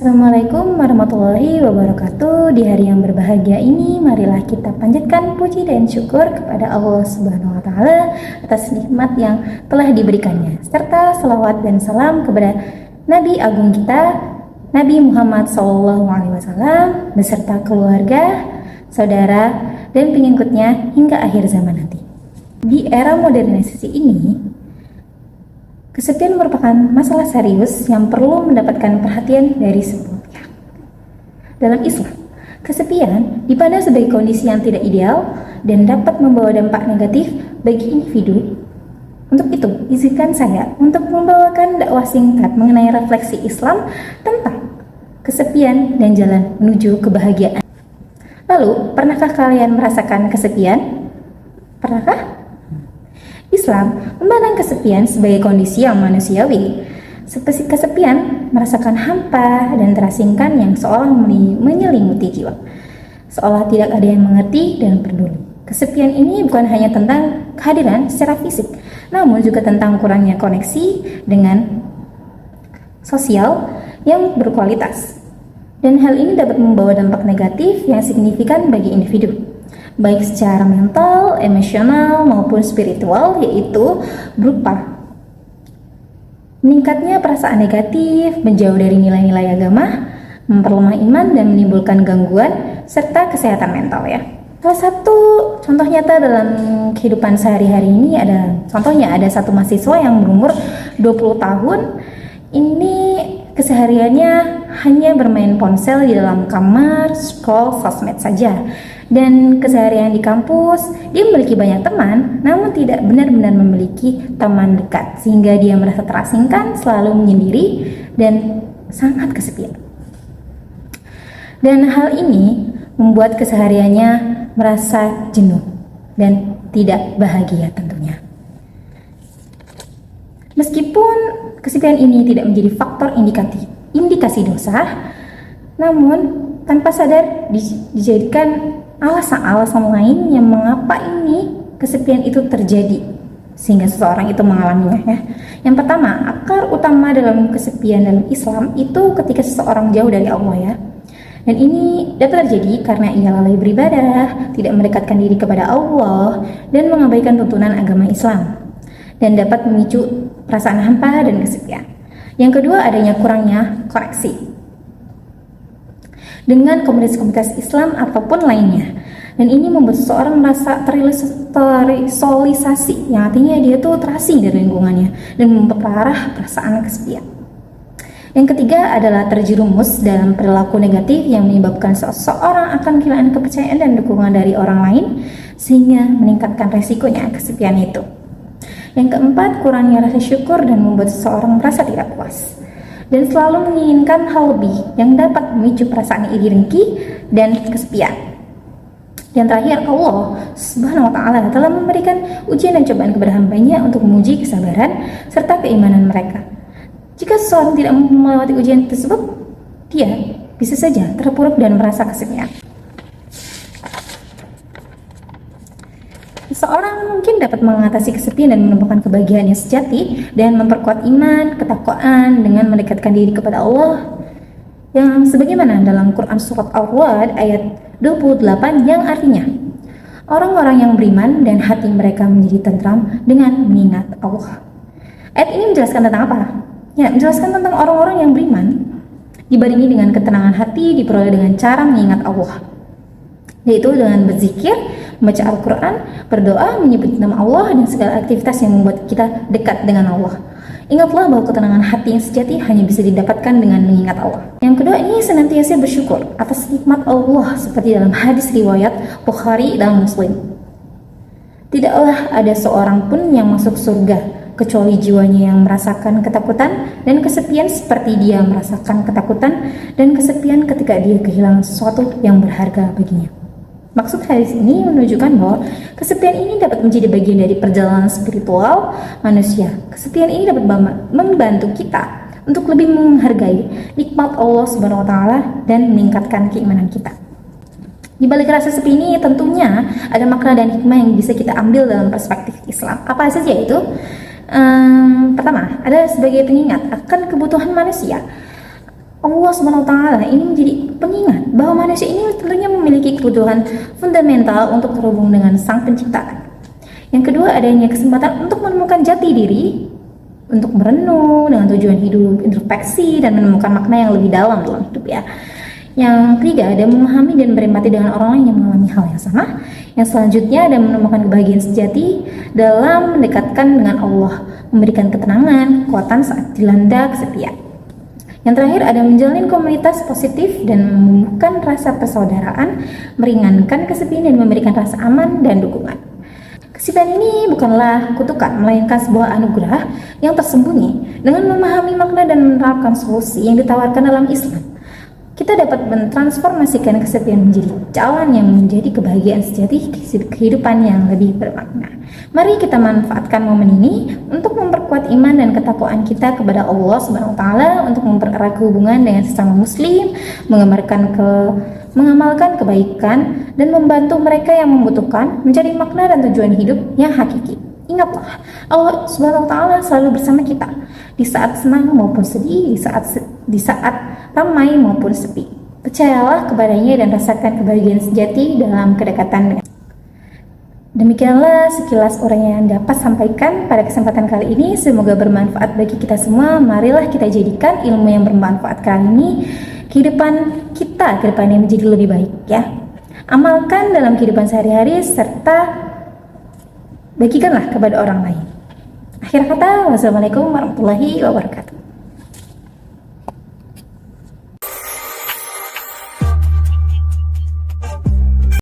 Assalamualaikum warahmatullahi wabarakatuh. Di hari yang berbahagia ini, marilah kita panjatkan puji dan syukur kepada Allah Subhanahu wa Ta'ala atas nikmat yang telah diberikannya, serta salawat dan salam kepada Nabi Agung kita, Nabi Muhammad SAW, beserta keluarga, saudara, dan pengikutnya hingga akhir zaman nanti. Di era modernisasi ini, kesepian merupakan masalah serius yang perlu mendapatkan perhatian dari semua pihak. Dalam Islam, kesepian dipandang sebagai kondisi yang tidak ideal dan dapat membawa dampak negatif bagi individu. Untuk itu, izinkan saya untuk membawakan dakwah singkat mengenai refleksi Islam tentang kesepian dan jalan menuju kebahagiaan. Lalu, pernahkah kalian merasakan kesepian? Pernahkah? Islam memandang kesepian sebagai kondisi yang manusiawi. Seperti kesepian, merasakan hampa dan terasingkan yang seolah menyelimuti jiwa, seolah tidak ada yang mengerti dan peduli. Kesepian ini bukan hanya tentang kehadiran secara fisik, namun juga tentang kurangnya koneksi dengan sosial yang berkualitas. Dan hal ini dapat membawa dampak negatif yang signifikan bagi individu, baik secara mental, emosional, maupun spiritual, yaitu berupa meningkatnya perasaan negatif, menjauh dari nilai-nilai agama, memperlemah iman, dan menimbulkan gangguan, serta kesehatan mental ya. Salah satu contoh nyata dalam kehidupan sehari-hari ini ada satu mahasiswa yang berumur 20 tahun, ini kesehariannya hanya bermain ponsel di dalam kamar, scroll sosmed saja. Dan keseharian di kampus, dia memiliki banyak teman, namun tidak benar-benar memiliki teman dekat, sehingga dia merasa terasingkan, selalu menyendiri, dan sangat kesepian. Dan hal ini membuat kesehariannya merasa jenuh dan tidak bahagia tentunya. Meskipun kesepian ini tidak menjadi faktor indikasi dosa, namun tanpa sadar dijadikan alasan-alasan lain yang mengapa ini kesepian itu terjadi sehingga seseorang itu mengalaminya ya. Yang pertama, akar utama dalam kesepian dalam Islam itu ketika seseorang jauh dari Allah ya. Dan ini dapat terjadi karena ia lalai beribadah, tidak mendekatkan diri kepada Allah, dan mengabaikan tuntunan agama Islam, dan dapat memicu perasaan hampa dan kesepian. Yang kedua, adanya kurangnya koneksi dengan komunitas-komunitas Islam ataupun lainnya, dan ini membuat seseorang merasa terisolisasi, yang artinya dia tuh terasing dari lingkungannya dan memperparah perasaan kesepian. Yang ketiga adalah terjerumus dalam perilaku negatif yang menyebabkan seseorang akan kehilangan kepercayaan dan dukungan dari orang lain, sehingga meningkatkan resikonya kesepian itu. Yang keempat, kurangnya rasa syukur dan membuat seseorang merasa tidak puas dan selalu menginginkan hal lebih yang dapat memicu perasaan iri dengki dan kesepian. Yang terakhir, Allah Subhanahu wa Ta'ala telah memberikan ujian dan cobaan kepada hamba-Nya untuk menguji kesabaran serta keimanan mereka. Jika seseorang tidak melewati ujian tersebut, dia bisa saja terpuruk dan merasa kesepian. Seseorang mungkin dapat mengatasi kesepian dan menemukan kebahagiaan yang sejati dan memperkuat iman, ketakwaan dengan mendekatkan diri kepada Allah, yang sebagaimana dalam Quran surat Al-Ra'd ayat 28 yang artinya, orang-orang yang beriman dan hati mereka menjadi tentram dengan mengingat Allah. Ayat ini menjelaskan tentang apa? Ya, menjelaskan tentang orang-orang yang beriman dibarengi dengan ketenangan hati diperoleh dengan cara mengingat Allah, yaitu dengan berzikir, membaca Al-Quran, berdoa, menyebut nama Allah, dan segala aktivitas yang membuat kita dekat dengan Allah. Ingatlah bahwa ketenangan hati yang sejati hanya bisa didapatkan dengan mengingat Allah. Yang kedua, ini senantiasa bersyukur atas nikmat Allah seperti dalam hadis riwayat Bukhari dan Muslim. Tidaklah ada seorang pun yang masuk surga kecuali jiwanya yang merasakan ketakutan dan kesepian seperti dia merasakan ketakutan dan kesepian ketika dia kehilangan sesuatu yang berharga baginya. Maksud hadis ini menunjukkan bahwa kesepian ini dapat menjadi bagian dari perjalanan spiritual manusia. Kesepian ini dapat membantu kita untuk lebih menghargai nikmat Allah Subhanahu wa Ta'ala dan meningkatkan keimanan kita. Di balik rasa sepi ini tentunya ada makna dan hikmah yang bisa kita ambil dalam perspektif Islam. Apa saja itu? Pertama, ada sebagai pengingat akan kebutuhan manusia Allah Subhanahu wa taala ini menjadi pengingat bahwa manusia ini tentunya memiliki kebutuhan fundamental untuk terhubung dengan Sang Pencipta. Yang kedua, adanya kesempatan untuk menemukan jati diri, untuk merenung dengan tujuan hidup, introspeksi, dan menemukan makna yang lebih dalam dalam hidup ya. Yang ketiga, ada memahami dan berempati dengan orang lain yang mengalami hal yang sama. Yang selanjutnya, ada menemukan kebahagiaan sejati dalam mendekatkan dengan Allah, memberikan ketenangan, kekuatan saat dilanda kesepian. Yang terakhir, ada menjalin komunitas positif dan menumbuhkan rasa persaudaraan, meringankan kesepian dan memberikan rasa aman dan dukungan. Kesepian ini bukanlah kutukan, melainkan sebuah anugerah yang tersembunyi. Dengan memahami makna dan menerapkan solusi yang ditawarkan dalam Islam, kita dapat mentransformasikan kesepian menjadi jalan yang menjadi kebahagiaan sejati, kehidupan yang lebih bermakna. Mari kita manfaatkan momen ini untuk memperkuat iman dan ketakwaan kita kepada Allah Subhanahu wa taala, untuk mempererat hubungan dengan sesama muslim, mengamalkan kebaikan dan membantu mereka yang membutuhkan, mencari makna dan tujuan hidup yang hakiki. Ingatlah, Allah Subhanahu wa taala selalu bersama kita di saat senang maupun sedih, di saat ramai maupun sepi. Percayalah kepadanya dan rasakan kebahagiaan sejati dalam kedekatan dengan. Demikianlah sekilas uraian yang dapat sampaikan pada kesempatan kali ini. Semoga bermanfaat bagi kita semua. Marilah kita jadikan ilmu yang bermanfaat kali ini kehidupan kita ke depannya menjadi lebih baik ya. Amalkan dalam kehidupan sehari-hari serta bagikanlah kepada orang lain. Akhir kata, wassalamualaikum warahmatullahi wabarakatuh.